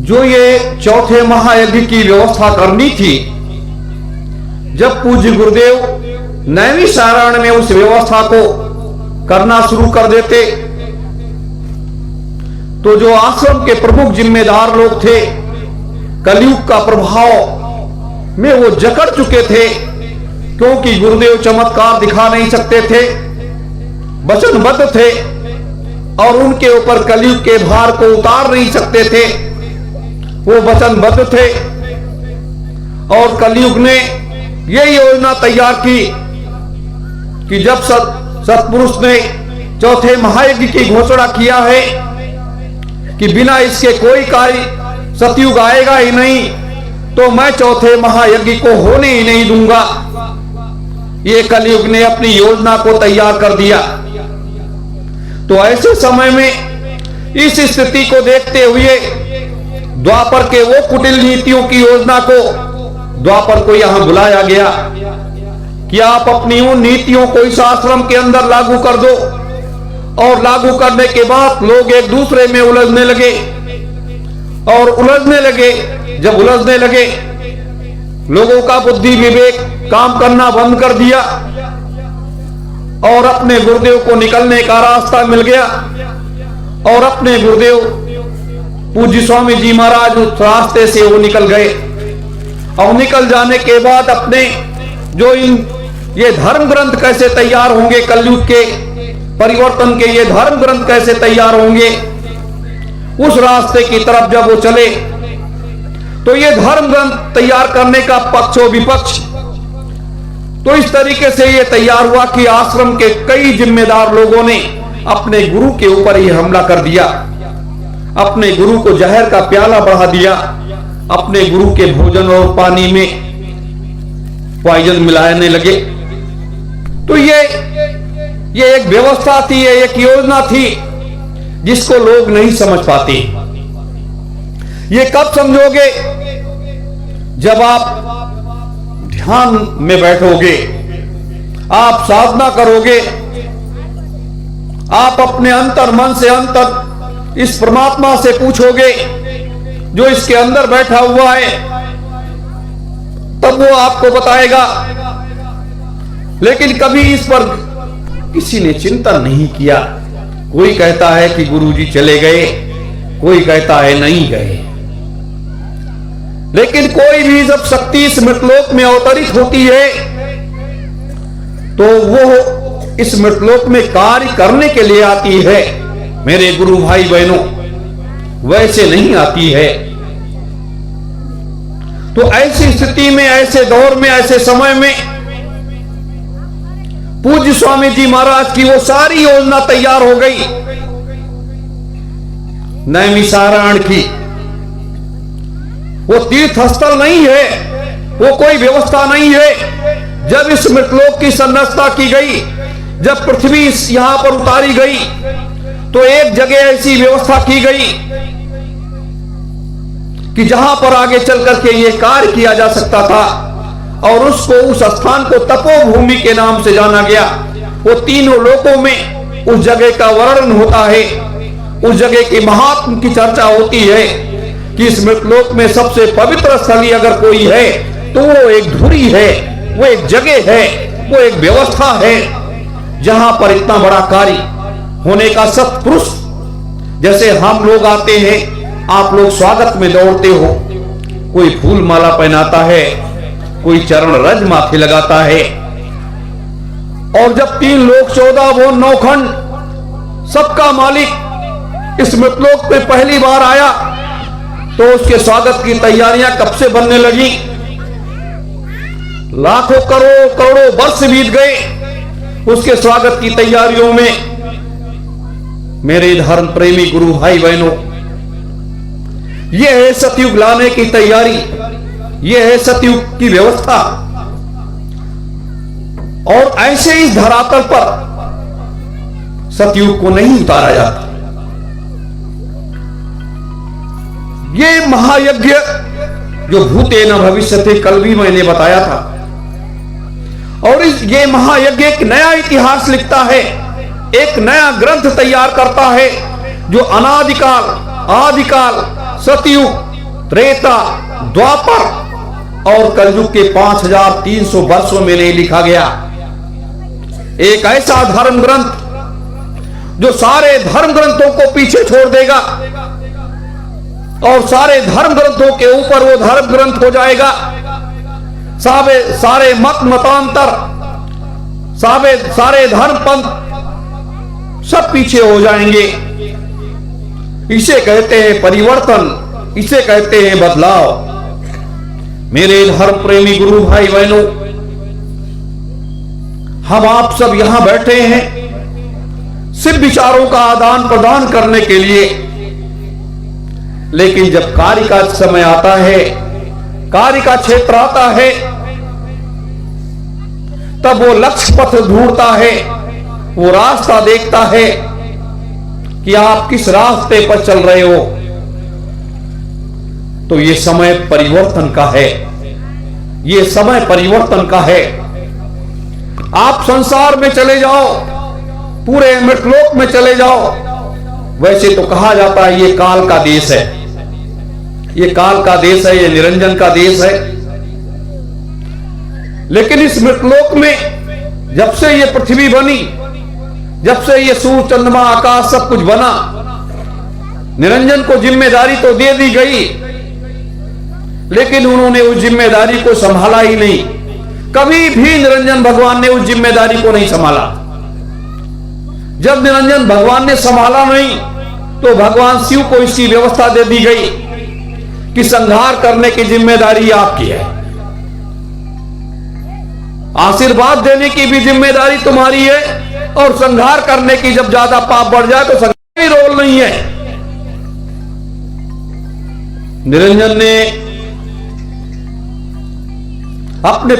जो ये चौथे महायज्ञ की व्यवस्था करनी थी, जब पूज्य गुरुदेव नैमिषारण्य में उस व्यवस्था को करना शुरू कर देते तो जो आश्रम के प्रमुख जिम्मेदार लोग थे, कलयुग का प्रभाव में वो जकड़ चुके थे, क्योंकि गुरुदेव चमत्कार दिखा नहीं सकते थे, वचनबद्ध थे और उनके ऊपर कलयुग के भार को उतार नहीं सकते थे। वो वचनबद्ध थे और कलयुग ने ये योजना तैयार की कि जब सत्पुरुष ने चौथे महायज्ञ की घोषणा किया है कि बिना इसके कोई कार्य सतयुग आएगा ही नहीं, तो मैं चौथे महायज्ञ को होने ही नहीं दूंगा। ये कलयुग ने अपनी योजना को तैयार कर दिया। तो ऐसे समय में इस स्थिति को देखते हुए द्वापर के वो कुटिल नीतियों की योजना को द्वापर को यहां बुलाया गया कि आप अपनी उन नीतियों को इस आश्रम के अंदर लागू कर दो। और लागू करने के बाद लोग एक दूसरे में उलझने लगे और उलझने लगे। जब उलझने लगे, लोगों का बुद्धि विवेक काम करना बंद कर दिया और अपने गुरुदेव को निकलने का रास्ता मिल गया। और अपने गुरुदेव पूज्य स्वामी जी महाराज उस रास्ते से वो निकल गए। और निकल जाने के बाद अपने जो ये धर्म ग्रंथ कैसे तैयार होंगे, कलयुग के परिवर्तन के ये धर्म ग्रंथ कैसे तैयार होंगे, उस रास्ते की तरफ जब वो चले तो ये धर्म ग्रंथ तैयार करने का पक्ष और विपक्ष तो इस तरीके से ये तैयार हुआ कि आश्रम के कई जिम्मेदार लोगों ने अपने गुरु के ऊपर ही हमला कर दिया। अपने गुरु को जहर का प्याला बढ़ा दिया, अपने गुरु के भोजन और पानी में पॉइजन मिलाने लगे। तो ये एक व्यवस्था थी, ये एक योजना थी जिसको लोग नहीं समझ पाते। ये कब समझोगे? जब आप ध्यान में बैठोगे, आप साधना करोगे, आप अपने अंतर मन से अंतर इस परमात्मा से पूछोगे जो इसके अंदर बैठा हुआ है, तब वो आपको बताएगा। लेकिन कभी इस पर किसी ने चिंतन नहीं किया। कोई कहता है कि गुरुजी चले गए, कोई कहता है नहीं गए। लेकिन कोई भी जब शक्ति इस मृतलोक में अवतरित होती है तो वो इस मृतलोक में कार्य करने के लिए आती है, मेरे गुरु भाई बहनों, वैसे नहीं आती है। तो ऐसी स्थिति में, ऐसे दौर में, ऐसे समय में पूज्य स्वामी जी महाराज की वो सारी योजना तैयार हो गई नैमिषारण्य की। वो तीर्थ स्थल नहीं है, वो कोई व्यवस्था नहीं है। जब इस मृतलोक की संरचना की गई, जब पृथ्वी यहां पर उतारी गई, तो एक जगह ऐसी व्यवस्था की गई कि जहां पर आगे चल करके ये कार्य किया जा सकता था और उसको, उस स्थान को तपोभूमि के नाम से जाना गया। वो तीनों लोकों में उस जगह का वर्णन होता है, उस जगह के महात्म की चर्चा होती है कि इस मृतलोक में सबसे पवित्र स्थली अगर कोई है तो वो एक धुरी है, वो एक जगह है, वो एक व्यवस्था है जहां पर इतना बड़ा कार्य होने का सत्पुरुष, जैसे हम लोग आते हैं, आप लोग स्वागत में दौड़ते हो, कोई फूल माला पहनाता है, कोई चरण रज माथे लगाता है। और जब 3 लोक 14 भुवन 9 खंड सबका मालिक इस मृतलोक पे पहली बार आया तो उसके स्वागत की तैयारियां कब से बनने लगी। लाखों करोड़ों वर्ष बीत गए उसके स्वागत की तैयारियों में। मेरे धर्म प्रेमी गुरु भाई बहनों, यह है सतयुग लाने की तैयारी, यह है सतयुग की व्यवस्था। और ऐसे इस धरातल पर सतयुग को नहीं उतारा जाता। ये महायज्ञ जो भूतेन भविष्यते, कल भी मैंने बताया था। और ये महायज्ञ एक नया इतिहास लिखता है, एक नया ग्रंथ तैयार करता है जो अनादिकाल, आदिकाल, सतयुग त्रेता, द्वापर और कलयुग के 5300 वर्षों में नहीं लिखा गया। एक ऐसा धर्म ग्रंथ जो सारे धर्म ग्रंथों को पीछे छोड़ देगा और सारे धर्म ग्रंथों के ऊपर वो धर्म ग्रंथ हो जाएगा। सारे मत मतांतर, सारे धर्म पंथ सब पीछे हो जाएंगे। इसे कहते हैं परिवर्तन, इसे कहते हैं बदलाव। मेरे धर्म प्रेमी गुरु भाई बहनों, हम आप सब यहां बैठे हैं सिर्फ विचारों का आदान प्रदान करने के लिए, लेकिन जब कार्य का समय आता है, कार्य का क्षेत्र आता है, तब वो लक्ष्य पथ ढूंढता है, वो रास्ता देखता है कि आप किस रास्ते पर चल रहे हो। तो ये समय परिवर्तन का है, ये समय परिवर्तन का है। आप संसार में चले जाओ, पूरे मृतलोक में चले जाओ, वैसे तो कहा जाता है ये काल का देश है, ये काल का देश है, ये निरंजन का देश है। लेकिन इस मृतलोक में जब से ये पृथ्वी बनी, जब से ये सूर्य चंद्रमा आकाश सब कुछ बना, निरंजन को जिम्मेदारी तो दे दी गई, लेकिन उन्होंने उस जिम्मेदारी को संभाला ही नहीं। कभी भी निरंजन भगवान ने उस जिम्मेदारी को नहीं संभाला। जब निरंजन भगवान ने संभाला नहीं, तो भगवान शिव को इसकी व्यवस्था दे दी गई कि संहार करने की जिम्मेदारी आपकी है, आशीर्वाद देने की भी जिम्मेदारी तुम्हारी है, और संहार करने की जब ज्यादा पाप बढ़ जाए तो संहार का रोल नहीं है। निरंजन ने अपने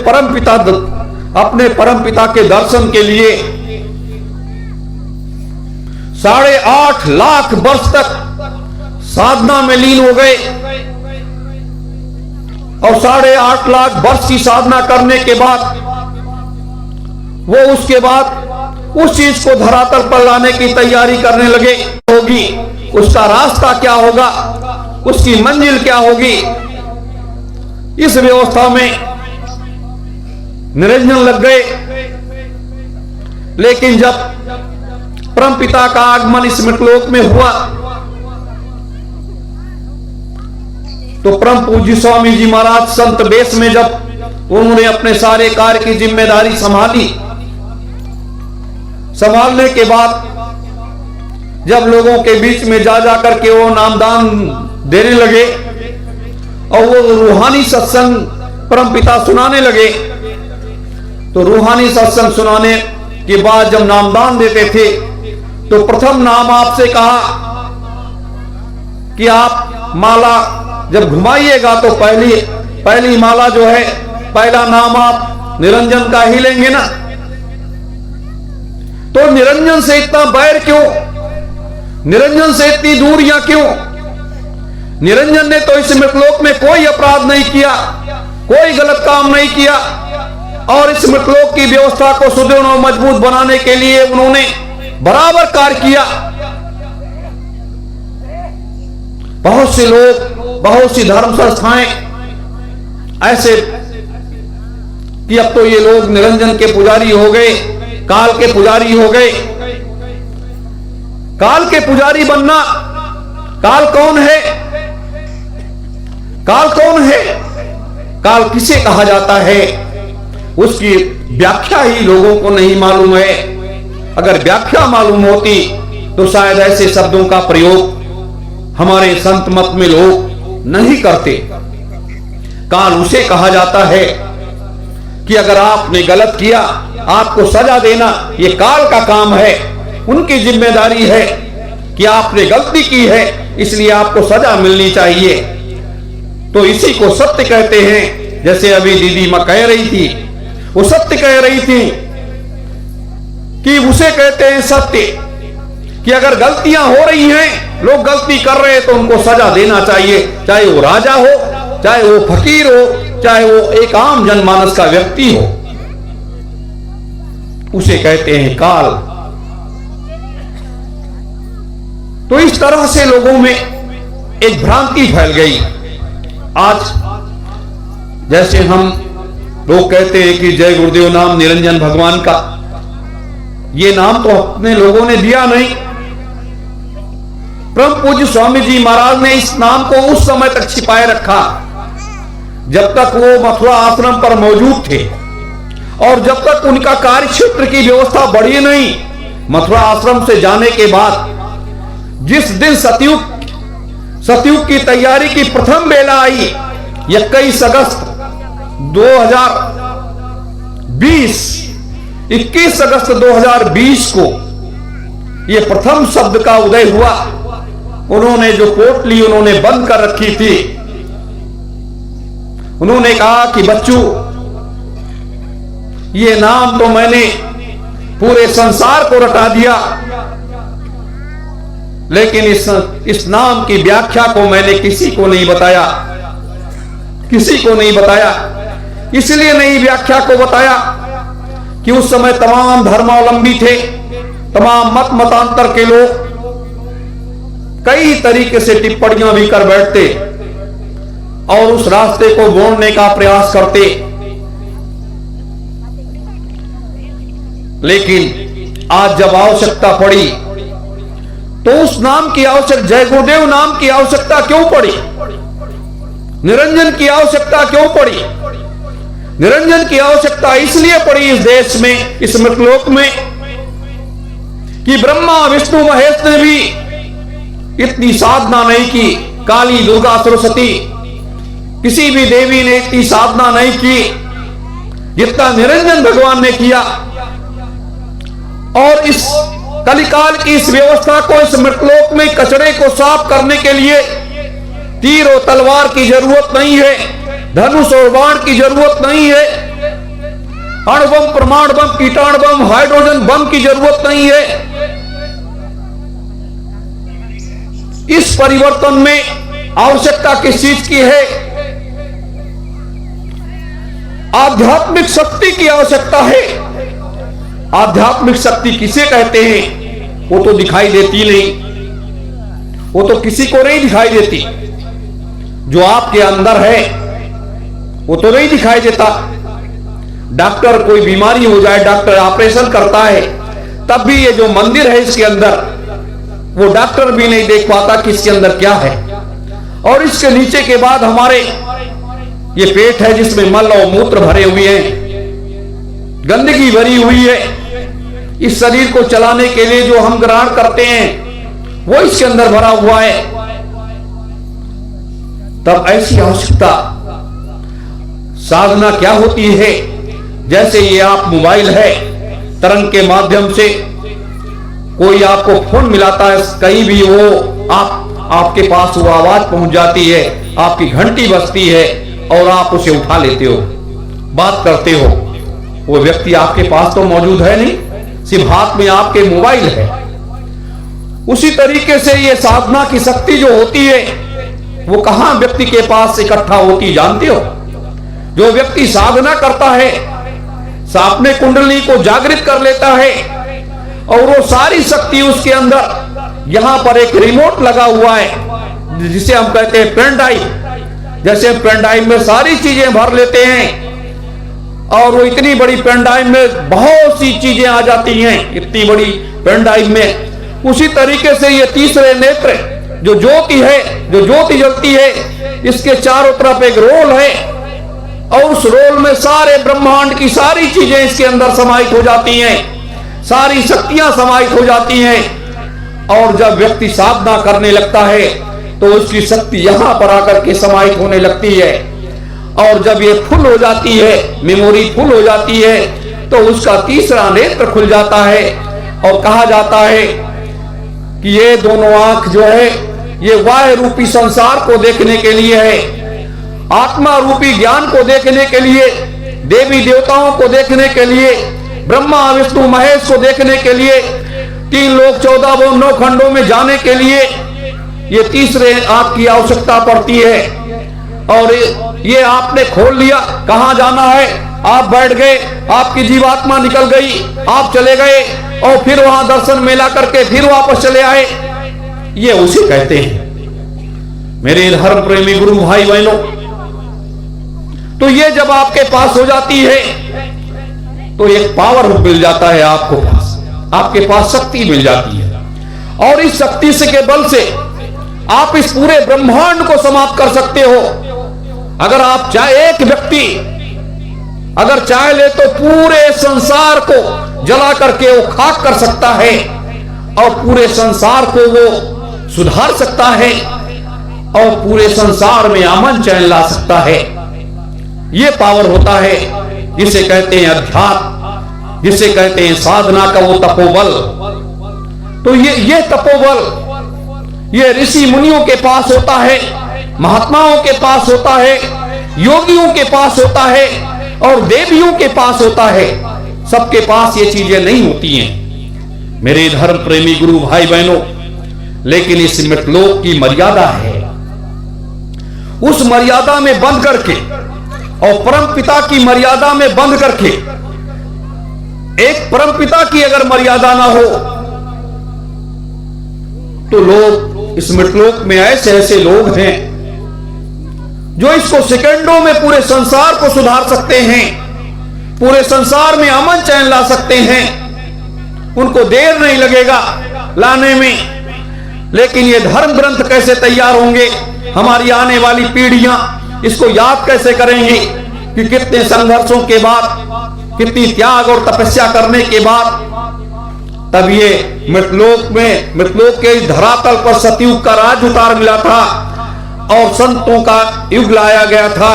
परम पिता के दर्शन के लिए 8.5 लाख वर्ष तक साधना में लीन हो गए, और 8.5 लाख वर्ष की साधना करने के बाद वो उसके बाद उस चीज को धरातल पर लाने की तैयारी करने लगे। होगी उसका रास्ता क्या होगा, उसकी मंजिल क्या होगी। इस व्यवस्था में निरंजन लग गए। लेकिन जब परम पिता का आगमन इस मृतलोक में हुआ, तो परम पूज्य स्वामी जी महाराज संत वेश में जब उन्होंने अपने सारे कार्य की जिम्मेदारी संभाली, संभालने के बाद जब लोगों के बीच में जा करके वो नामदान देने लगे और वो रूहानी सत्संग परम पिता सुनाने लगे, तो रूहानी सत्संग सुनाने के बाद जब नामदान देते थे, तो प्रथम नाम आपसे कहा कि आप माला जब घुमाइएगा तो पहली माला जो है, पहला नाम आप निरंजन का ही लेंगे ना। तो निरंजन से इतना बैर क्यों, निरंजन से इतनी दूरियां क्यों? निरंजन ने तो इस मृतलोक में कोई अपराध नहीं किया, कोई गलत काम नहीं किया, और इस मृतलोक की व्यवस्था को सुदृढ़ और मजबूत बनाने के लिए उन्होंने बराबर कार्य किया। बहुत से लोग, बहुत सी धर्म संस्थाएं ऐसे कि अब तो ये लोग निरंजन के पुजारी हो गए, काल के पुजारी हो गए। काल के पुजारी बनना, काल कौन है? काल कौन है? काल किसे कहा जाता है, उसकी व्याख्या ही लोगों को नहीं मालूम है। अगर व्याख्या मालूम होती तो शायद ऐसे शब्दों का प्रयोग हमारे संत मत में लोग नहीं करते। काल उसे कहा जाता है कि अगर आपने गलत किया, आपको सजा देना ये काल का काम है, उनकी जिम्मेदारी है कि आपने गलती की है, इसलिए आपको सजा मिलनी चाहिए। तो इसी को सत्य कहते हैं। जैसे अभी दीदी मां कह रही थी, वो सत्य कह रही थी कि उसे कहते हैं सत्य, कि अगर गलतियां हो रही हैं, लोग गलती कर रहे हैं, तो उनको सजा देना चाहिए, चाहे वो राजा हो, चाहे वो फकीर हो, चाहे वो एक आम जनमानस का व्यक्ति हो। उसे कहते हैं काल। तो इस तरह से लोगों में एक भ्रांति फैल गई आज जैसे हम लोग कहते हैं कि जय गुरुदेव नाम निरंजन भगवान का, ये नाम तो अपने लोगों ने दिया नहीं। परम पूज्य स्वामी जी महाराज ने इस नाम को उस समय तक छिपाए रखा जब तक वो मथुरा आश्रम पर मौजूद थे, और जब तक उनका कार्य क्षेत्र की व्यवस्था बढ़ी नहीं। मथुरा आश्रम से जाने के बाद जिस दिन सतयुग की तैयारी की प्रथम बेला आई, 21 अगस्त 2020 को यह प्रथम शब्द का उदय हुआ। उन्होंने जो पोटली उन्होंने बंद कर रखी थी, उन्होंने कहा कि बच्चों, ये नाम तो मैंने पूरे संसार को रटा दिया, लेकिन इस नाम की व्याख्या को मैंने किसी को नहीं बताया। इसलिए नहीं व्याख्या को बताया कि उस समय तमाम धर्मावलंबी थे, तमाम मतांतर के लोग कई तरीके से टिप्पणियां भी कर बैठते और उस रास्ते को मोड़ने का प्रयास करते। लेकिन आज जब आवश्यकता पड़ी तो उस नाम की जय गुरुदेव नाम की आवश्यकता क्यों पड़ी? निरंजन की आवश्यकता क्यों पड़ी? निरंजन की आवश्यकता इसलिए पड़ी इस देश में, इस मृतलोक में, कि ब्रह्मा विष्णु महेश ने भी इतनी साधना नहीं की। काली दुर्गा सरस्वती किसी भी देवी ने इतनी साधना नहीं की जितना निरंजन भगवान ने किया। और इस कलिकाल की इस व्यवस्था को, इस मृतलोक में कचरे को साफ करने के लिए तीर और तलवार की जरूरत नहीं है, धनुष और बाण की जरूरत नहीं है, अणुबम, परमाणु बम, कीटाणु बम, हाइड्रोजन बम की जरूरत नहीं है। इस परिवर्तन में आवश्यकता किस चीज की है? आध्यात्मिक शक्ति की आवश्यकता है। आध्यात्मिक शक्ति किसे कहते हैं? वो तो दिखाई देती नहीं, वो तो किसी को नहीं दिखाई देती। जो आपके अंदर है वो तो नहीं दिखाई देता। डॉक्टर कोई बीमारी हो जाए, डॉक्टर ऑपरेशन करता है, तब भी ये जो मंदिर है इसके अंदर, वो डॉक्टर भी नहीं देख पाता कि इसके अंदर क्या है। और इसके नीचे के बाद हमारे ये पेट है जिसमें मल और मूत्र भरे हुए हैं, गंदगी भरी हुई है। इस शरीर को चलाने के लिए जो हम ग्रहण करते हैं वो इसके अंदर भरा हुआ है। तब ऐसी आवश्यकता, साधना क्या होती है? जैसे ये आप मोबाइल है, तरंग के माध्यम से कोई आपको फोन मिलाता है, कहीं भी वो आपके पास वो आवाज पहुंच जाती है, आपकी घंटी बजती है और आप उसे उठा लेते हो, बात करते हो। वो व्यक्ति आपके पास तो मौजूद है नहीं, सिर्फ हाथ में आपके मोबाइल है। उसी तरीके से ये साधना की शक्ति जो होती है वो कहां व्यक्ति के पास इकट्ठा होती जानते हो? जो व्यक्ति साधना करता है, अपने कुंडली को जागृत कर लेता है और वो सारी शक्ति उसके अंदर, यहां पर एक रिमोट लगा हुआ है जिसे हम कहते हैं पेन ड्राइव। जैसे पेन ड्राइव में सारी चीजें भर लेते हैं और वो इतनी बड़ी पेन ड्राइव में बहुत सी चीजें आ जाती हैं, इतनी बड़ी पेन ड्राइव में। उसी तरीके से ये तीसरे नेत्र जो ज्योति है, जो ज्योति जलती है, इसके चारों तरफ एक रोल है और उस रोल में सारे ब्रह्मांड की सारी चीजें इसके अंदर समाहित हो जाती हैं, सारी शक्तियां समाहित हो जाती हैं। और जब व्यक्ति साधना करने लगता है तो उसकी शक्ति यहां पर आकर के समाहित होने लगती है। और जब ये फुल हो जाती है, मेमोरी फुल हो जाती है, तो उसका तीसरा नेत्र खुल जाता है और कहा जाता है कि ये दोनों आंख जो है ये वाह रूपी संसार को देखने के लिए है, आत्मा रूपी ज्ञान को देखने के लिए, देवी देवताओं को देखने के लिए, ब्रह्मा विष्णु महेश को देखने के लिए, 3 लोक 14 भुवन 9 खंडों में जाने के लिए ये तीसरे आंख की आवश्यकता पड़ती है। और ये आपने खोल लिया, कहां जाना है, आप बैठ गए, आपकी जीवात्मा निकल गई, आप चले गए और फिर वहां दर्शन मेला करके फिर वापस चले आए, ये उसे कहते हैं। मेरे धर्म प्रेमी गुरु भाई बहनों, तो ये जब आपके पास हो जाती है तो एक पावर मिल जाता है, आपके पास शक्ति मिल जाती है, और इस शक्ति से के बल से आप इस पूरे ब्रह्मांड को समाप्त कर सकते हो। अगर आप चाहे, एक व्यक्ति अगर चाहे ले तो पूरे संसार को जला करके वो खाक कर सकता है और पूरे संसार को वो सुधार सकता है और पूरे संसार में अमन चैन ला सकता है। ये पावर होता है जिसे कहते हैं अध्यात्म, जिसे कहते हैं साधना का वो तपोबल। तो ये तपोबल ये ऋषि मुनियों के पास होता है, महात्माओं के पास होता है, योगियों के पास होता है और देवियों के पास होता है। सबके पास ये चीजें नहीं होती हैं मेरे धर्म प्रेमी गुरु भाई बहनों। लेकिन इस मृतलोक की मर्यादा है, उस मर्यादा में बंद करके और परम पिता की मर्यादा में बंद करके, एक परम पिता की अगर मर्यादा ना हो तो लोग इस मृतलोक में ऐसे ऐसे लोग हैं जो इसको सेकंडों में पूरे संसार को सुधार सकते हैं, पूरे संसार में अमन चैन ला सकते हैं। उनको देर नहीं लगेगा लाने में। लेकिन ये धर्म ग्रंथ कैसे तैयार होंगे, हमारी आने वाली पीढ़ियां इसको याद कैसे करेंगी कि कितने संघर्षों के बाद, कितनी त्याग और तपस्या करने के बाद तब ये मृतलोक के धरातल पर सतयुग का राज उतार मिला था और संतों का युग लाया गया था।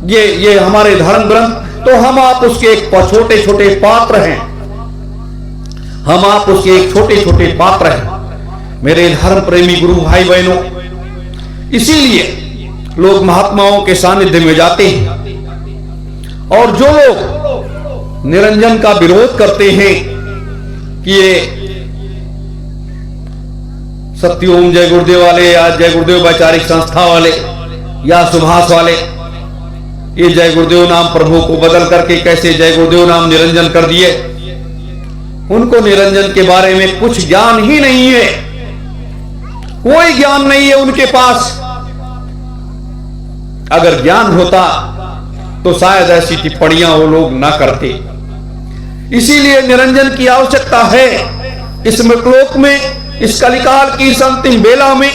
ये हमारे धर्म ग्रंथ, तो हम आप उसके एक छोटे छोटे पात्र हैं, हम आप उसके एक छोटे छोटे पात्र हैं मेरे धर्म प्रेमी गुरु भाई बहनों। इसीलिए लोग महात्माओं के सानिध्य में जाते हैं। और जो लोग निरंजन का विरोध करते हैं कि ये सत्यओम जय गुरुदेव वाले या जय गुरुदेव वैचारिक संस्था वाले या सुभाष वाले ये जय गुरुदेव नाम प्रभु को बदल करके कैसे जय गुरुदेव नाम निरंजन कर दिए, उनको निरंजन के बारे में कुछ ज्ञान ही नहीं है, कोई ज्ञान नहीं है उनके पास। अगर ज्ञान होता तो शायद ऐसी टिप्पणियां वो लोग ना करते। इसीलिए निरंजन की आवश्यकता है इस मृतलोक में, इस कलिकाल की इस अंतिम बेला में।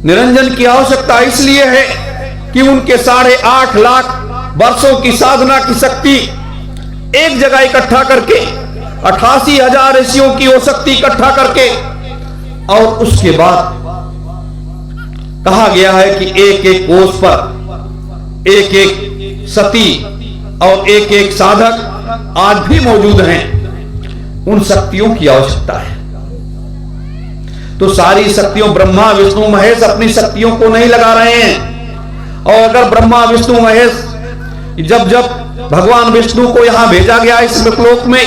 निरंजन की आवश्यकता इसलिए है कि उनके 8.5 लाख वर्षों की साधना की शक्ति एक जगह इकट्ठा करके, 88,000 ऋषियों की वो शक्ति इकट्ठा करके, और उसके बाद कहा गया है कि एक एक कोष पर एक एक सती और एक एक साधक आज भी मौजूद हैं। उन शक्तियों की आवश्यकता है। तो सारी शक्तियों, ब्रह्मा विष्णु महेश अपनी शक्तियों को नहीं लगा रहे हैं। और अगर ब्रह्मा विष्णु महेश, जब भगवान विष्णु को यहां भेजा गया इस मृतलोक में,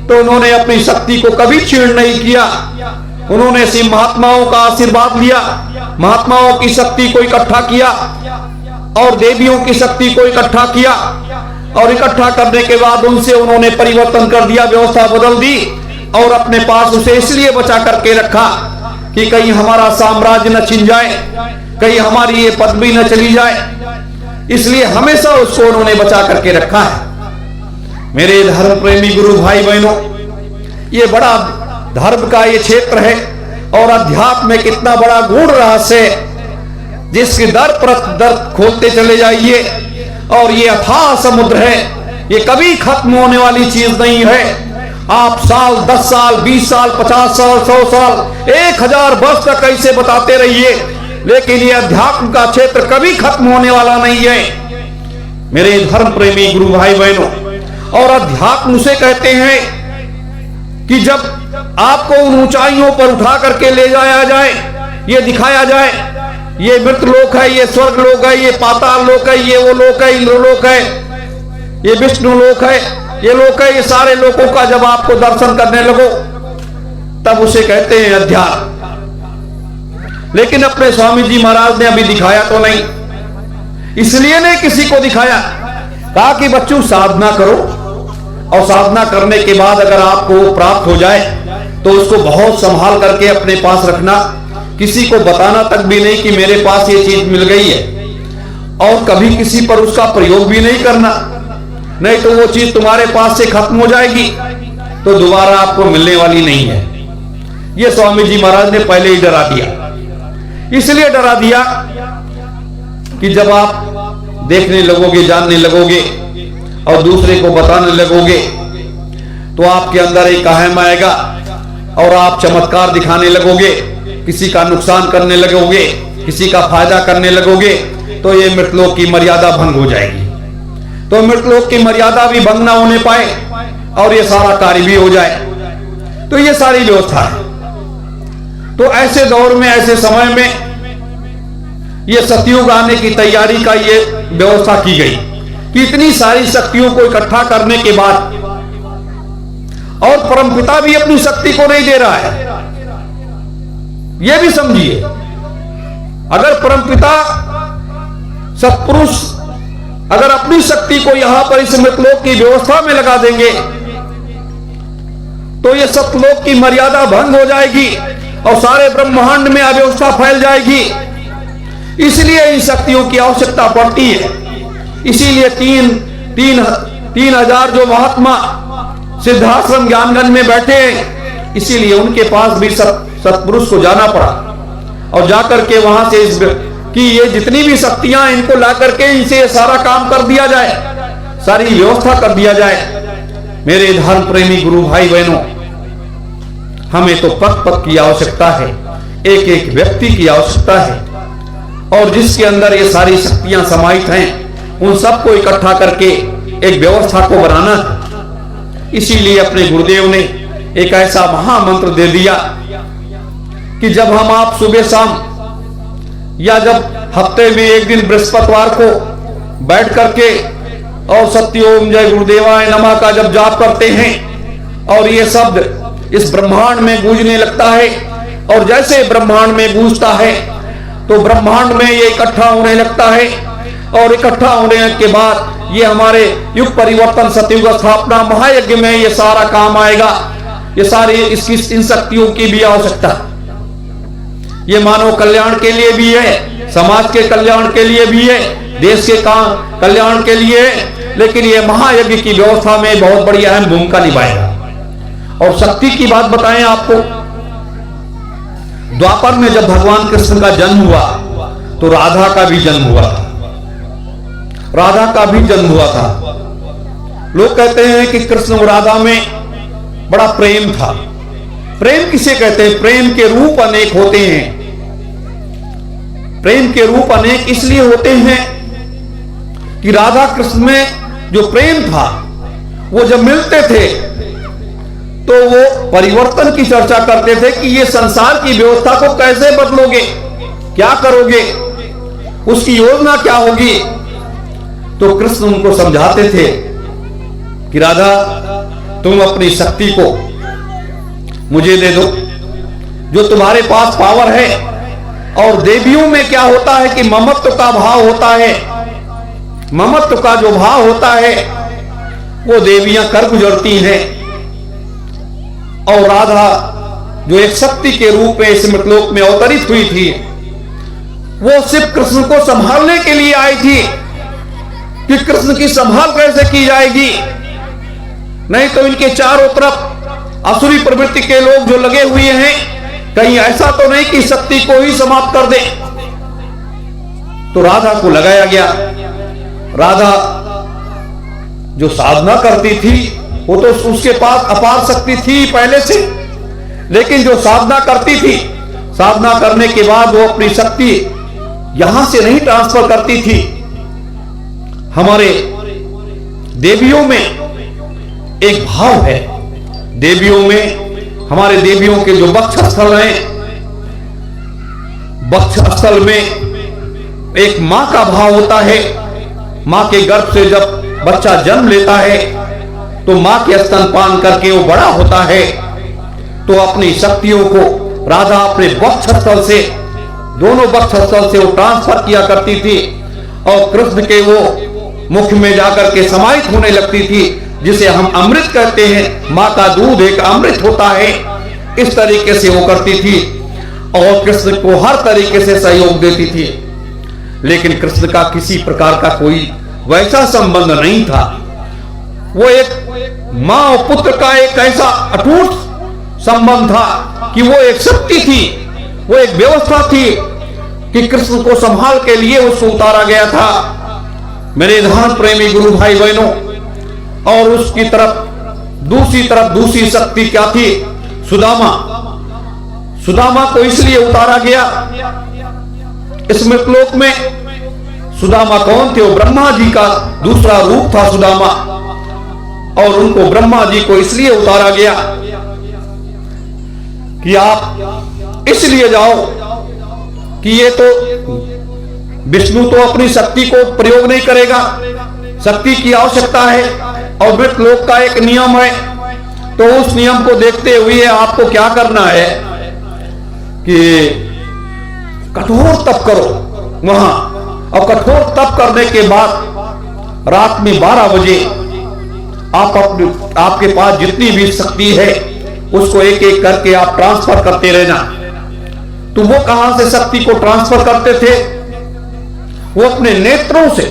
तो उन्होंने अपनी शक्ति को कभी छीण नहीं किया। उन्होंने सिर्फ महात्माओं का आशीर्वाद लिया, महात्माओं की शक्ति को इकट्ठा किया और देवियों की शक्ति को इकट्ठा किया, और इकट्ठा करने के बाद उनसे उन्होंने परिवर्तन कर दिया, व्यवस्था बदल दी और अपने पास उसे इसलिए बचा करके रखा कि कहीं हमारा साम्राज्य न छिन जाए, कहीं हमारी ये पदवी न चली जाए। इसलिए हमेशा उसको उन्होंने बचा करके रखा है। मेरे धर्म प्रेमी गुरु भाई बहनों, ये बड़ा धर्म का ये क्षेत्र है और अध्यात्म में कितना बड़ा गूढ़ रहस्य है, जिसके दर पर दर खोलते चले जाइए। और ये अथाह समुद्र है, ये कभी खत्म होने वाली चीज नहीं है। आप साल, 10 साल, 20 साल, 50 साल, 100 साल, 1000 वर्ष तक ऐसे बताते रहिए, लेकिन ये अध्यात्म का क्षेत्र कभी खत्म होने वाला नहीं है मेरे धर्म प्रेमी गुरु भाई बहनों। और अध्यात्म उसे कहते हैं कि जब आपको उन ऊंचाइयों पर उठा करके ले जाया जाए, ये दिखाया जाए, ये मृत लोक है, ये स्वर्ग लोक है, ये पाताल लोक है, ये वो लोक है, इंद्रलोक है, ये विष्णु लोक है, ये लोक है, ये सारे लोकों का जब आपको दर्शन करने लगो तब उसे कहते हैं अध्यात्म। लेकिन अपने स्वामी जी महाराज ने अभी दिखाया तो नहीं, इसलिए नहीं किसी को दिखाया, कहा कि बच्चों साधना करो और साधना करने के बाद अगर आपको प्राप्त हो जाए तो उसको बहुत संभाल करके अपने पास रखना, किसी को बताना तक भी नहीं कि मेरे पास ये चीज मिल गई है। और कभी किसी पर उसका प्रयोग भी नहीं करना, नहीं तो वो चीज तुम्हारे पास से खत्म हो जाएगी तो दोबारा आपको मिलने वाली नहीं है। ये स्वामी जी महाराज ने पहले ही डरा दिया। इसलिए डरा दिया कि जब आप देखने लगोगे, जानने लगोगे और दूसरे को बताने लगोगे तो आपके अंदर एक अहम आएगा और आप चमत्कार दिखाने लगोगे, किसी का नुकसान करने लगोगे, किसी का फायदा करने लगोगे, तो ये मृतलोक की मर्यादा भंग हो जाएगी। तो मृतलोक की मर्यादा भी भंग ना होने पाए और ये सारा कार्य भी हो जाए, तो ये सारी व्यवस्था है। तो ऐसे दौर में, ऐसे समय में ये सतयुग आने की तैयारी का ये व्यवस्था की गई कि इतनी सारी शक्तियों को इकट्ठा करने के बाद, और परमपिता भी अपनी शक्ति को नहीं दे रहा है, यह भी समझिए। अगर परमपिता सत्पुरुष अगर अपनी शक्ति को यहां पर इस मृतलोक की व्यवस्था में लगा देंगे तो यह सतलोक की मर्यादा भंग हो जाएगी और सारे ब्रह्मांड में अव्यवस्था फैल जाएगी। इसलिए इन शक्तियों की आवश्यकता पड़ती है। इसीलिए तीन हजार जो महात्मा सिद्धाश्रम ज्ञानगंज में बैठे हैं, इसीलिए उनके पास भी सत्पुरुष को जाना पड़ा और जाकर के वहां से कि ये जितनी भी शक्तियां इनको ला करके इनसे ये सारा काम कर दिया जाए, सारी व्यवस्था कर दिया जाए। मेरे धर्म प्रेमी गुरु भाई बहनों, हमें तो पग पग की आवश्यकता है, एक एक व्यक्ति की आवश्यकता है, और जिसके अंदर ये सारी शक्तियां समाहित हैं उन सबको इकट्ठा करके एक व्यवस्था को बनाना है। इसीलिए अपने गुरुदेव ने एक ऐसा महामंत्र दे दिया कि जब हम आप सुबह शाम या जब हफ्ते में एक दिन बृहस्पतिवार को बैठ करके और सत्योम जय गुरुदेवाय नमः का जब जाप करते हैं और ये शब्द इस ब्रह्मांड में गूंजने लगता है, और जैसे ब्रह्मांड में गूंजता है तो ब्रह्मांड में ये इकट्ठा होने लगता है, और इकट्ठा होने के बाद ये हमारे युग परिवर्तन सतयुग स्थापना महायज्ञ में ये सारा काम आएगा। ये सारी इसकी इन शक्तियों की भी आवश्यकता, ये मानव कल्याण के लिए भी है, समाज के कल्याण के लिए भी है, देश के कल्याण के लिए है, लेकिन ये महायज्ञ की व्यवस्था में बहुत बड़ी अहम भूमिका निभाएगा। और शक्ति की बात बताएं आपको, द्वापर में जब भगवान कृष्ण का जन्म हुआ तो राधा का भी जन्म हुआ था, राधा का भी जन्म हुआ था। लोग कहते हैं कि कृष्ण और राधा में बड़ा प्रेम था। प्रेम किसे कहते हैं? प्रेम के रूप अनेक होते हैं। प्रेम के रूप अनेक इसलिए होते हैं कि राधा कृष्ण में जो प्रेम था वो जब मिलते थे तो वो परिवर्तन की चर्चा करते थे कि ये संसार की व्यवस्था को कैसे बदलोगे, क्या करोगे, उसकी योजना क्या होगी। तो कृष्ण उनको समझाते थे कि राधा तुम अपनी शक्ति को मुझे दे दो, जो तुम्हारे पास पावर है। और देवियों में क्या होता है कि ममत्व का भाव होता है, ममत्व का जो भाव होता है वो देवियां कर गुजरती हैं। और राधा जो एक शक्ति के रूप में इस मृतलोक में अवतरित हुई थी, वो सिर्फ कृष्ण को संभालने के लिए आई थी कि कृष्ण की संभाल कैसे की जाएगी। नहीं तो इनके चारों तरफ असुरी प्रवृत्ति के लोग जो लगे हुए हैं, कहीं ऐसा तो नहीं कि शक्ति को ही समाप्त कर दे। तो राधा को लगाया गया। राधा जो साधना करती थी वो तो उसके पास अपार शक्ति थी पहले से, लेकिन जो साधना करती थी, साधना करने के बाद वो अपनी शक्ति यहां से नहीं ट्रांसफर करती थी। हमारे देवियों में एक भाव है, देवियों में हमारे देवियों के जो वक्षस्थल हैं, वक्षस्थल में एक मां का भाव होता है। मां के गर्भ से जब बच्चा जन्म लेता है तो मां के स्तनपान करके वो बड़ा होता है, तो अपनी शक्तियों को राधा अपने वक्षस्थल से, दोनों वक्षस्थल से वो ट्रांसफर किया करती थी और कृष्ण के वो मुख में जाकर के समाहित होने लगती थी, जिसे हम अमृत कहते हैं। मां का दूध एक अमृत होता है, इस तरीके से वो करती थी और कृष्ण को हर तरीके से सहयोग देती थी। लेकिन कृष्ण का किसी प्रकार का कोई वैसा संबंध नहीं था। वो एक मां और पुत्र का एक ऐसा अटूट संबंध था कि वो एक शक्ति थी, वो एक व्यवस्था थी कि कृष्ण को संभाल के लिए उसको उतारा गया था। मेरे धर्म प्रेमी गुरु भाई बहनों, और उसकी तरफ दूसरी शक्ति क्या थी? सुदामा। सुदामा को इसलिए उतारा गया इस मृतलोक में। सुदामा कौन थे? वो ब्रह्मा जी का दूसरा रूप था सुदामा, और उनको ब्रह्मा जी को इसलिए उतारा गया कि आप इसलिए जाओ कि ये तो विष्णु तो अपनी शक्ति को प्रयोग नहीं करेगा, शक्ति की आवश्यकता है और मृतलोक का एक नियम है। तो उस नियम को देखते हुए आपको क्या करना है कि कठोर तप करो वहां, और कठोर तप करने के बाद रात में 12 बजे आपके पास जितनी भी शक्ति है उसको एक एक करके आप ट्रांसफर करते रहना। तो वो कहां से शक्ति को ट्रांसफर करते थे? वो अपने नेत्रों से,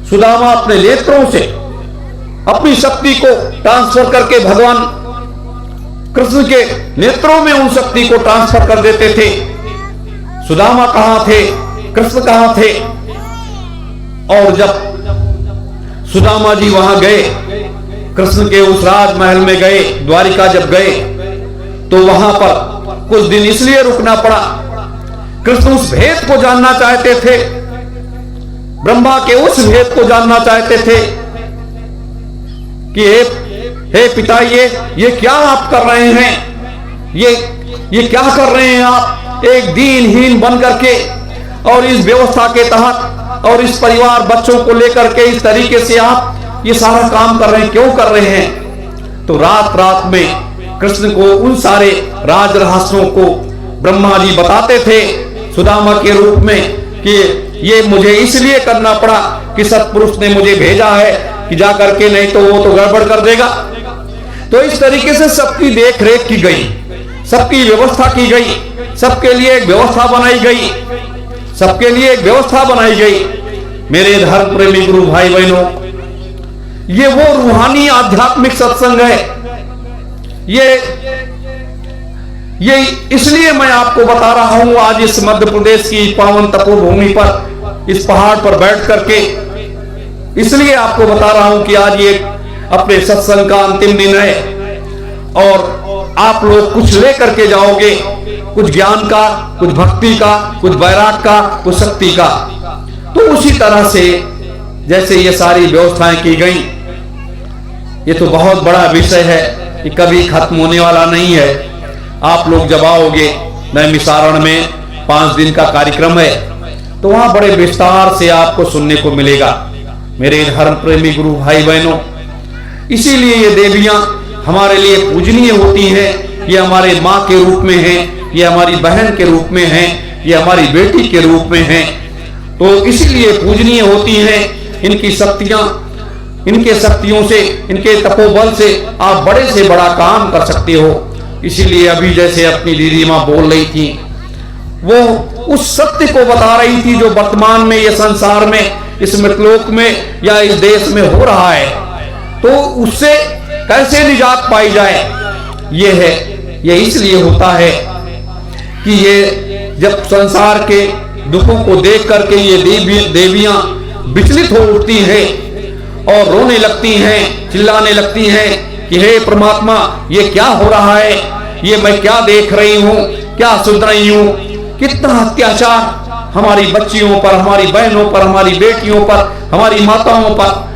सुदामा अपने नेत्रों से अपनी शक्ति को ट्रांसफर करके भगवान कृष्ण के नेत्रों में उन शक्ति को ट्रांसफर कर देते थे। सुदामा कहां थे? कृष्ण कहां थे? और जब सुदामा जी वहां गए, कृष्ण के उस राजमहल में गए, द्वारिका जब गए, तो वहां पर कुछ दिन इसलिए रुकना पड़ा। कृष्ण उस भेद को जानना चाहते थे, ब्रह्मा के उस भेद को जानना चाहते थे कि हे पिता, ये क्या आप कर रहे हैं? ये क्या कर रहे हैं आप एक दीनहीन बन करके, और इस व्यवस्था के तहत और इस परिवार बच्चों को लेकर के इस तरीके से आप ये सारा काम कर रहे हैं, क्यों कर रहे हैं? तो रात रात में कृष्ण को उन सारे राज रहस्यों को ब्रह्मा जी बताते थे सुदामा के रूप में कि ये मुझे इसलिए करना पड़ा कि सत्पुरुष ने मुझे भेजा है कि जा करके, नहीं तो वो तो गड़बड़ कर देगा। तो इस तरीके से सबकी देख रेख की गई, सबकी व्यवस्था की गई, सबके लिए एक व्यवस्था बनाई गई, सबके लिए एक व्यवस्था बनाई गई। मेरे धर्म प्रेमी गुरु भाई बहनों, ये वो रूहानी आध्यात्मिक सत्संग है। ये इसलिए मैं आपको बता रहा हूं आज इस मध्य प्रदेश की पावन तपोभूमि पर, इस पहाड़ पर बैठ करके, इसलिए आपको बता रहा हूं कि आज ये अपने सत्संग का अंतिम दिन है और आप लोग कुछ लेकर के जाओगे, कुछ ज्ञान का, कुछ भक्ति का, कुछ वैराग का, कुछ शक्ति का। तो उसी तरह से जैसे ये सारी व्यवस्थाएं की गई, ये तो बहुत बड़ा विषय है, ये कभी खत्म होने वाला नहीं है। आप लोग जब आओगे नैमिषारण्य में 5 दिन का कार्यक्रम है, तो वहां बड़े विस्तार से आपको सुनने को मिलेगा। मेरे धर्म प्रेमी गुरु भाई बहनों, इसीलिए ये देवियां हमारे लिए पूजनीय होती हैं। ये हमारे माँ के रूप में हैं, ये हमारी बहन के रूप में हैं, ये हमारी बेटी के रूप में हैं। तो इसीलिए पूजनीय होती हैं। इनकी शक्तियां, इनके शक्तियों से, इनके तपोबल से आप बड़े से बड़ा काम कर सकते हो। इसीलिए अभी जैसे अपनी दीदी माँ बोल रही थी, वो उस सत्य को बता रही थी जो वर्तमान में ये संसार में, इस मृतलोक में या इस देश में हो रहा है, तो उससे कैसे निजात पाई जाए। ये इसलिए होता है कि ये जब संसार के दुखों को देख करके ये देवियां विचलित हो उठती हैं और रोने लगती हैं, चिल्लाने लगती हैं कि हे परमात्मा, ये क्या हो रहा है? ये मैं क्या देख रही हूं, क्या सुन रही हूं? कितना अत्याचार हमारी बच्चियों पर, हमारी बहनों पर, हमारी बेटियों पर, हमारी माताओं पर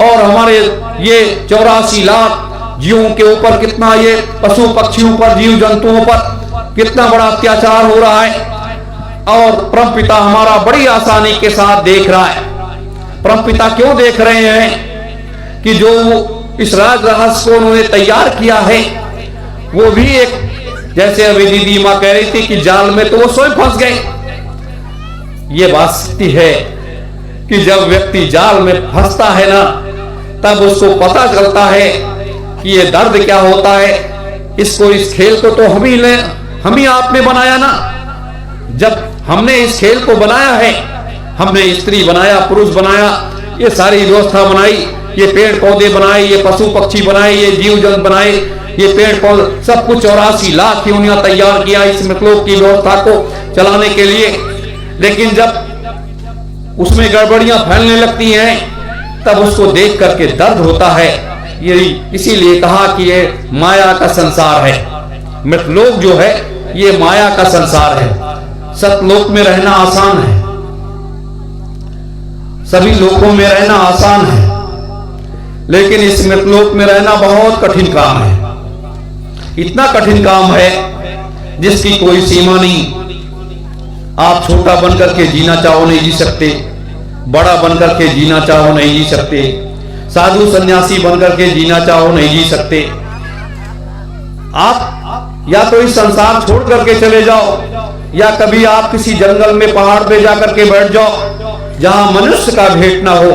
और हमारे ये 84 लाख जीवों के ऊपर, कितना ये पशु पक्षियों पर, जीव जंतुओं पर कितना बड़ा अत्याचार हो रहा है। और परमपिता हमारा बड़ी आसानी के साथ देख रहा है। परमपिता क्यों देख रहे हैं कि जो इस राज रहस्य को उन्होंने तैयार किया है, वो भी एक, जैसे अभी दीदी माँ कह रही थी कि जाल में तो वो स्वयं फंस गए। ये बात सत्य है कि जब व्यक्ति जाल में फंसता है ना, तब उसको पता चलता है कि ये दर्द क्या होता है। इस खेल को तो हम ही आपने बनाया ना। जब हमने इस खेल को बनाया है हमने स्त्री बनाया, पुरुष बनाया, ये सारी व्यवस्था बनाई, ये पेड़ पौधे बनाए, ये पशु पक्षी बनाए, ये जीव जंतु बनाए, ये पेड़ पौधे सब कुछ 84 लाख योनियां तैयार किया इस मृतलोक की व्यवस्था को चलाने के लिए। लेकिन जब उसमें गड़बड़ियां फैलने लगती हैं तब उसको देख करके दर्द होता है। ये इसीलिए कहा कि ये माया का संसार है। मृतलोक जो है ये माया का संसार है। सतलोक में रहना आसान है, सभी लोकों में रहना आसान है, लेकिन इस मृतलोक में रहना बहुत कठिन काम है। इतना कठिन काम है जिसकी कोई सीमा नहीं। आप छोटा बनकर के जीना चाहो नहीं जी सकते, बड़ा बनकर के जीना चाहो नहीं जी सकते, साधु सन्यासी बनकर के जीना चाहो नहीं जी सकते। आप या तो इस संसार छोड़ करके चले जाओ, या कभी आप किसी जंगल में पहाड़ पे जाकर के बैठ जाओ जहां मनुष्य का भेंट ना हो,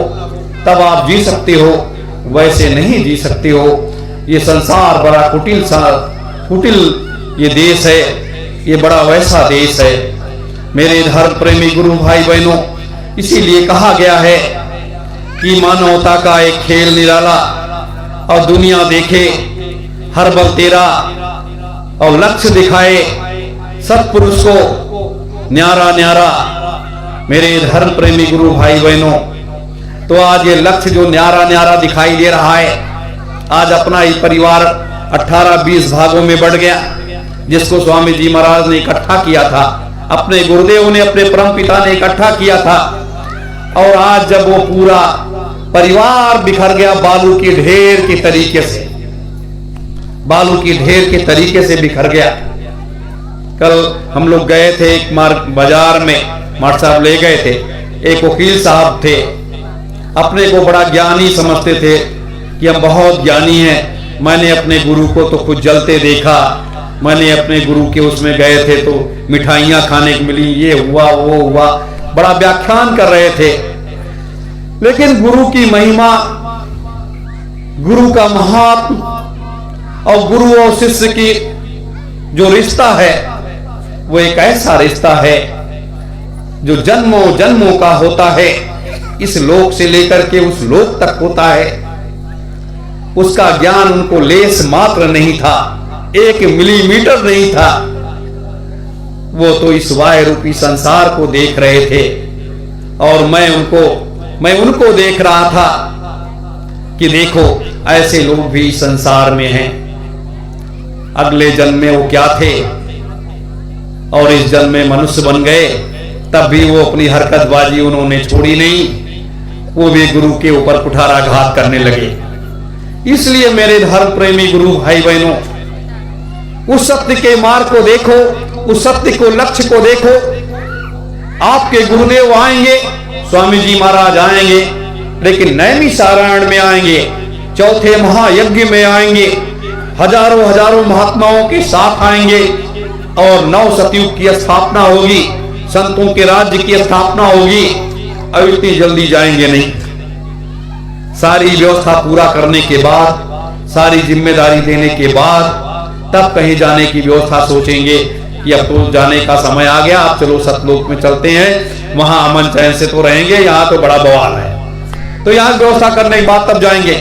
तब आप जी सकते हो, वैसे नहीं जी सकते हो। ये संसार बड़ा कुटिल ये देश है, ये बड़ा वैसा देश है मेरे धर्म प्रेमी गुरु भाई बहनों। इसीलिए कहा गया है कि मानवता का एक खेल निराला, और दुनिया देखे हर बल तेरा, और लक्ष्य दिखाए सत्पुरुष को न्यारा न्यारा। मेरे धर्म प्रेमी गुरु भाई बहनों, तो आज ये लक्ष्य जो न्यारा न्यारा दिखाई दे रहा है, आज अपना ही परिवार 18-20 भागों में बढ़ गया, जिसको स्वामी जी महाराज ने इकट्ठा किया था, अपने गुरुदेव ने, अपने परम पिता ने इकट्ठा किया था। और आज जब वो पूरा परिवार बिखर गया बालू के ढेर के तरीके से, बालू की ढेर के तरीके से बिखर गया। कल हम लोग गए थे एक बाजार में, मार साहब ले गए थे, एक वकील साहब थे, अपने को बड़ा ज्ञानी समझते थे कि हम बहुत ज्ञानी हैं। मैंने अपने गुरु को तो खुद जलते देखा, मैंने अपने गुरु के उसमें गए थे तो मिठाइयां खाने को मिली, ये हुआ वो हुआ, बड़ा व्याख्यान कर रहे थे। लेकिन गुरु की महिमा, गुरु का महात्म और गुरु और शिष्य की जो रिश्ता है वो एक ऐसा रिश्ता है जो जन्मों जन्मों का होता है। इस लोक से लेकर के उस लोक तक होता है। उसका ज्ञान उनको लेस मात्र नहीं था, 1 मिलीमीटर नहीं था। वो तो इस वाय रूपी संसार को देख रहे थे, और मैं उनको देख रहा था कि देखो ऐसे लोग भी संसार में हैं। अगले जन्म में वो क्या थे और इस जन्म में मनुष्य बन गए, तब भी वो अपनी हरकतबाजी उन्होंने छोड़ी नहीं, वो भी गुरु के ऊपर कुठाराघात करने लगे। इसलिए मेरे धर्म प्रेमी गुरु भाई बहनों, उस सत्य के मार्ग को देखो, उस सत्य को, लक्ष्य को देखो। आपके गुरुदेव आएंगे, स्वामी जी महाराज आएंगे, लेकिन नैमिषारण्य में आएंगे, चौथे महायज्ञ में आएंगे, हजारों हजारों महात्माओं के साथ आएंगे, और 9 सतयुग की स्थापना होगी, संतों के राज्य की स्थापना होगी। अब इतनी जल्दी जाएंगे नहीं, सारी व्यवस्था पूरा करने के बाद, सारी जिम्मेदारी देने के बाद, तब कहीं जाने की व्यवस्था सोचेंगे कि अब तो जाने का समय आ गया, अब चलो सतलोक में चलते हैं, वहां अमन चैन से तो रहेंगे, यहाँ तो बड़ा बवाल है, तो यहाँ व्यवस्था करने के बाद तब जाएंगे।